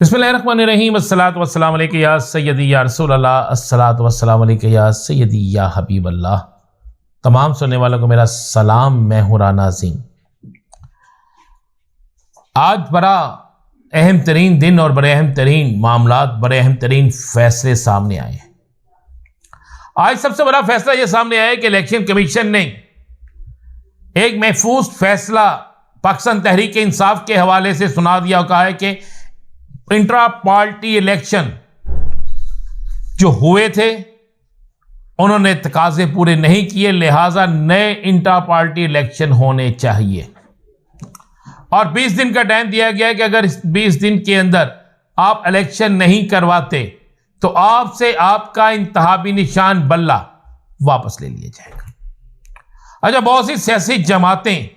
बिस्मिल्लाहिर्रहमानिर्रहीम अस्सलातु वस्सलामु अलैका या सय्यदी या रसूल अल्लाह अस्सलातु वस्सलामु अलैका या सय्यदी या हबीब अल्लाह। तमाम सुनने वालों को मेरा सलाम। मैं हूं राना अज़ीम। आज बड़ा अहम तरीन दिन और बड़े अहम तरीन मामलात, बड़े अहम तरीन फैसले सामने आए हैं। आज सबसे बड़ा फैसला यह सामने आया कि इलेक्शन कमीशन ने एक महफूज फैसला पाकिस्तान तहरीक इंसाफ के हवाले से सुना दिया और कहा है कि इंट्रा पार्टी इलेक्शन जो हुए थे उन्होंने तकाजे पूरे नहीं किए, लिहाजा नए इंट्रा पार्टी इलेक्शन होने चाहिए। और 20 दिन का टाइम दिया गया है कि अगर इस 20 दिन के अंदर आप इलेक्शन नहीं करवाते तो आपसे आपका इंतहाबी निशान बल्ला वापस ले लिया जाएगा। अच्छा, बहुत सी सियासी जमातें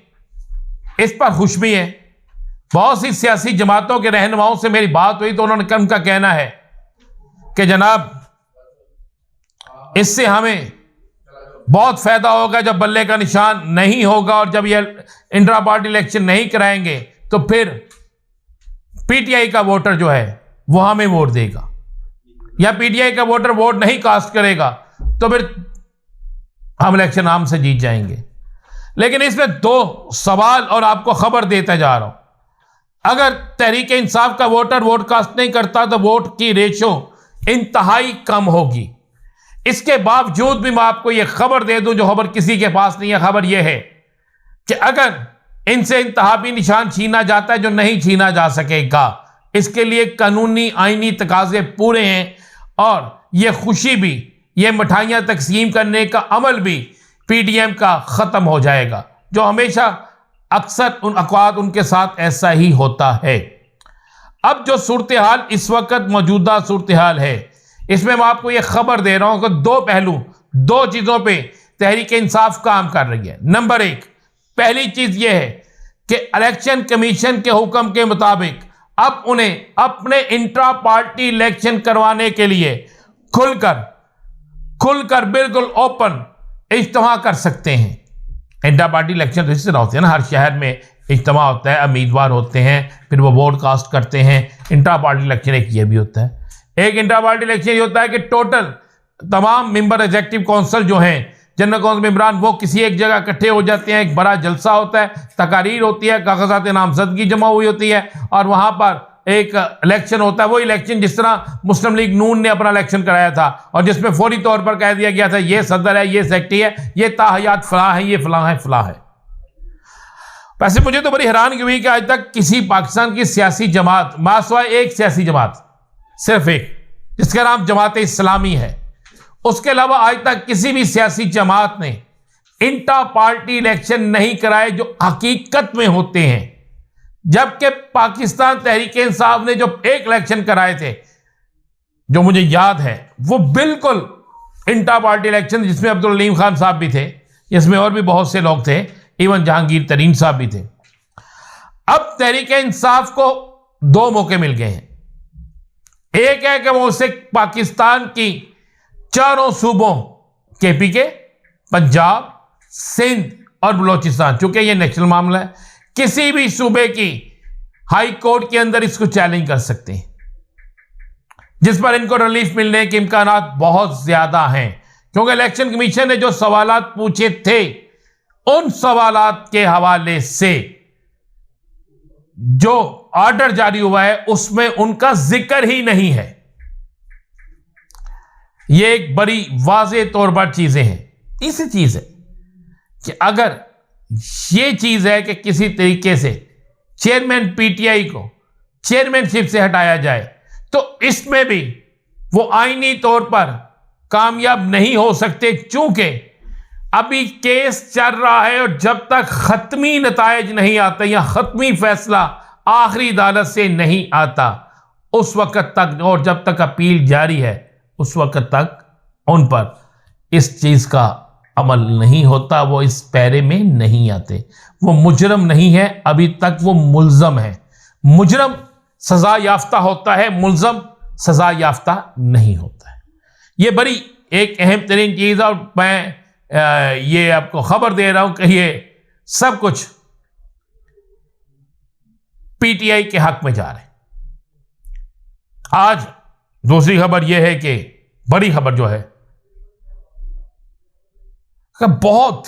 इस पर खुश भी हैं। बहुत सी सियासी जमातों के रहनुमाओं से मेरी बात हुई तो उनका कहना है कि जनाब इससे हमें बहुत फायदा होगा जब बल्ले का निशान नहीं होगा, और जब ये इंट्रा पार्टी इलेक्शन नहीं कराएंगे तो फिर पीटीआई का वोटर जो है वो हमें वोट देगा, या पीटीआई का वोटर वोट नहीं कास्ट करेगा तो फिर हम इलेक्शन आम से जीत जाएंगे। लेकिन इसमें दो सवाल और आपको खबर देता जा रहा हूं। अगर तहरीक इंसाफ का वोटर वोट कास्ट नहीं करता तो वोट की रेशो इंतहाई कम होगी। इसके बावजूद भी मैं आपको यह खबर दे दूं, जो खबर किसी के पास नहीं है। खबर यह है कि अगर इनसे इंतहाबी निशान छीना जाता है जो नहीं छीना जा सकेगा, इसके लिए कानूनी आईनी तकाजे पूरे हैं, और यह खुशी भी, यह मिठाइयां तकसीम करने का अमल भी पीडीएम का खत्म हो जाएगा, जो हमेशा अक्सर उन अक़वात उनके साथ ऐसा ही होता है। अब जो सूरत हाल इस वक्त मौजूदा सूरत हाल है, इसमें मैं आपको यह खबर दे रहा हूं कि दो पहलू, दो चीजों पे तहरीक इंसाफ काम कर रही है। नंबर एक, पहली चीज यह है कि इलेक्शन कमीशन के हुक्म के मुताबिक अब उन्हें अपने इंट्रा पार्टी इलेक्शन करवाने के लिए खुलकर बिल्कुल ओपन इज्तिमा कर सकते हैं। इंट्रा पार्टी इलेक्शन तो इस तरह होते हैं ना, हर शहर में इज्तिमा होता है, उम्मीदवार होते हैं, फिर वो वोट कास्ट करते हैं। इंट्रा पार्टी इलेक्शन एक ये भी होता है। एक इंट्रा पार्टी इलेक्शन ये होता है कि टोटल तमाम मेंबर एग्जीक्यूटिव काउंसिल जो हैं, जनरल काउंसिल मेंबरान, वो किसी एक जगह इकट्ठे हो जाते हैं। एक बड़ा जलसा होता है, तकारीर होती है, कागजात नामजदगी जमा हुई होती है, और वहां पर एक इलेक्शन होता है। वो इलेक्शन जिस तरह मुस्लिम लीग नून ने अपना इलेक्शन कराया था, और जिसमें फौरी तौर पर कह दिया गया था ये सदर है, ये सेक्रेटरी है, ये ताहयात फलां है, ये फलां है, फलां है। वैसे मुझे तो बड़ी हैरानगी हुई कि आज तक किसी पाकिस्तान की सियासी जमात, मासवा एक सियासी जमात, सिर्फ एक, जिसका नाम जमात इस्लामी है, उसके अलावा आज तक किसी भी सियासी जमात ने इंट्रा पार्टी इलेक्शन नहीं कराए जो हकीकत में होते हैं। जबकि पाकिस्तान तहरीक इंसाफ ने जो एक इलेक्शन कराए थे, जो मुझे याद है, वो बिल्कुल इंट्रा पार्टी इलेक्शन, जिसमें अब्दुल अलीम खान साहब भी थे, इसमें और भी बहुत से लोग थे, इवन जहांगीर तरीन साहब भी थे। अब तहरीक इंसाफ को दो मौके मिल गए हैं। एक है कि वो उसे पाकिस्तान की चारों सूबों, केपीके, पंजाब, सिंध और बलोचिस्तान, चूंकि ये नेशनल मामला है, किसी भी सूबे की हाई कोर्ट के अंदर इसको चैलेंज कर सकते हैं, जिस पर इनको रिलीफ मिलने के इम्कानात बहुत ज्यादा हैं। क्योंकि इलेक्शन कमीशन ने जो सवालात पूछे थे, उन सवालात के हवाले से जो ऑर्डर जारी हुआ है उसमें उनका जिक्र ही नहीं है। यह एक बड़ी वाज़ेह तौर पर चीजें हैं। तीसरी चीज है कि अगर ये चीज है कि किसी तरीके से चेयरमैन पीटीआई को चेयरमैनशिप से हटाया जाए, तो इसमें भी वो आईनी तौर पर कामयाब नहीं हो सकते, चूंकि अभी केस चल रहा है, और जब तक खत्मी नतायज नहीं आता या खत्मी फैसला आखिरी अदालत से नहीं आता, उस वक्त तक, और जब तक अपील जारी है, उस वक्त तक उन पर इस चीज का अमल नहीं होता, वो इस पैरे में नहीं आते। वो मुजरम नहीं है, अभी तक वो मुल्जम है। मुजरम सजा याफ्ता होता है, मुल्जम सजा याफ्ता नहीं होता है। ये बड़ी एक अहम तरीन चीज है, और मैं ये आपको खबर दे रहा हूं कि ये सब कुछ पीटीआई के हक में जा रहे हैं। आज दूसरी खबर यह है कि बड़ी खबर जो है बहुत,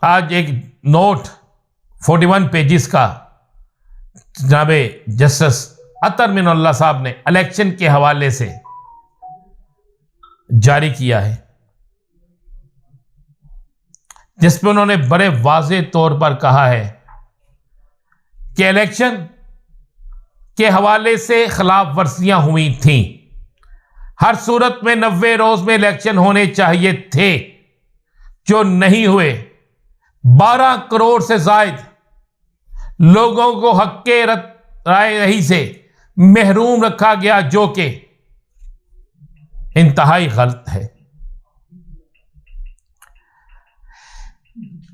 आज एक नोट 41 पेजेस का जनाब जस्टिस अतर मिनल्ला साहब ने इलेक्शन के हवाले से जारी किया है, जिसमें उन्होंने बड़े वाज़े तौर पर कहा है कि इलेक्शन के हवाले से खिलाफ वर्जियां हुई थीं। हर सूरत में 90 रोज में इलेक्शन होने चाहिए थे जो नहीं हुए। 12 करोड़ से जायद लोगों को हक के राय रही से महरूम रखा गया, जो कि इंतहाई गलत है।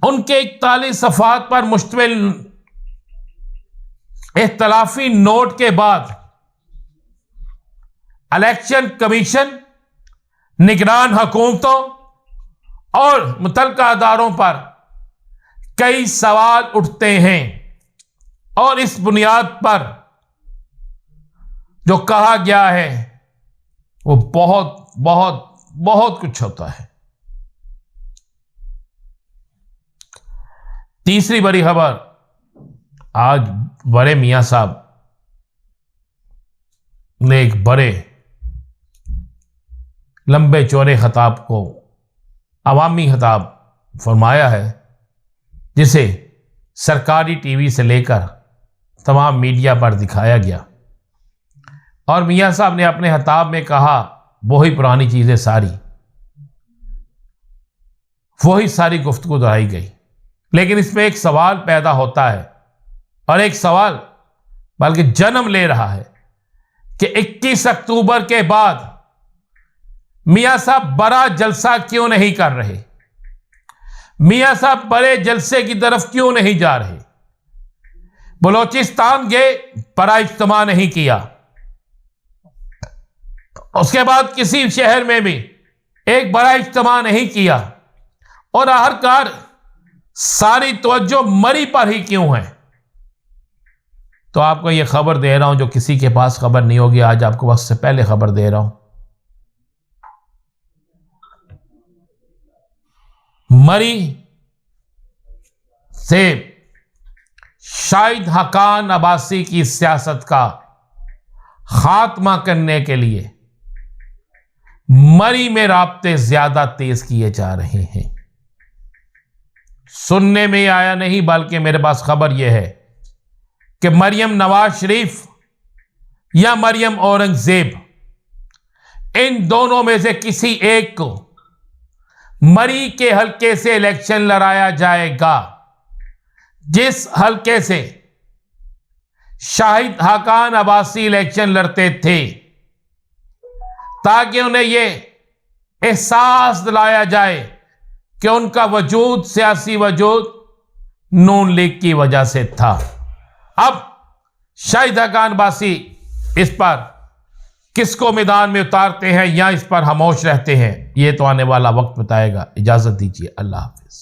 उनके 41 सफ़हात पर मुश्तमिल इख्तलाफी नोट के बाद इलेक्शन कमीशन निगरान हुकूमतों और मुतल्लिका अदारों पर कई सवाल उठते हैं और इस बुनियाद पर जो कहा गया है वो बहुत बहुत बहुत कुछ होता है। तीसरी बड़ी खबर, आज बड़े मियां साहब ने एक बड़े लंबे चौड़े खिताब को अवामी खिताब फरमाया है, जिसे सरकारी टीवी से लेकर तमाम मीडिया पर दिखाया गया। और मियां साहब ने अपने खिताब में कहा वही पुरानी चीज़ें सारी, वही सारी गुफ्तगू दोहराई गई। लेकिन इसमें एक सवाल पैदा होता है, और एक सवाल बल्कि जन्म ले रहा है कि 21 अक्टूबर के बाद मियां साहब बड़ा जलसा क्यों नहीं कर रहे, मियां साहब बड़े जलसे की तरफ क्यों नहीं जा रहे। बलोचिस्तान गए, बड़ा इज्तिमा नहीं किया, उसके बाद किसी शहर में भी एक बड़ा इज्तिमा नहीं किया, और आखिरकार सारी तवज्जो मरी पर ही क्यों है। तो आपको यह खबर दे रहा हूं, जो किसी के पास खबर नहीं होगी, आज आपको वक्त से पहले खबर दे रहा हूं। मरी से शाहिद हकान अब्बासी की सियासत का खात्मा करने के लिए मरी में राब्ते ज्यादा तेज किए जा रहे हैं। सुनने में आया नहीं, बल्कि मेरे पास खबर यह है कि मरियम नवाज शरीफ या मरियम औरंगजेब, इन दोनों में से किसी एक को मरी के हल्के से इलेक्शन लड़ाया जाएगा, जिस हल्के से शाहिद हकान अब्बासी इलेक्शन लड़ते थे, ताकि उन्हें यह एहसास दिलाया जाए कि उनका वजूद, सियासी वजूद नून लीग की वजह से था। अब शाहिद हकान अब्बासी इस पर किसको मैदान में उतारते हैं या इस पर खामोश रहते हैं, ये तो आने वाला वक्त बताएगा। इजाजत दीजिए, अल्लाह हाफिज।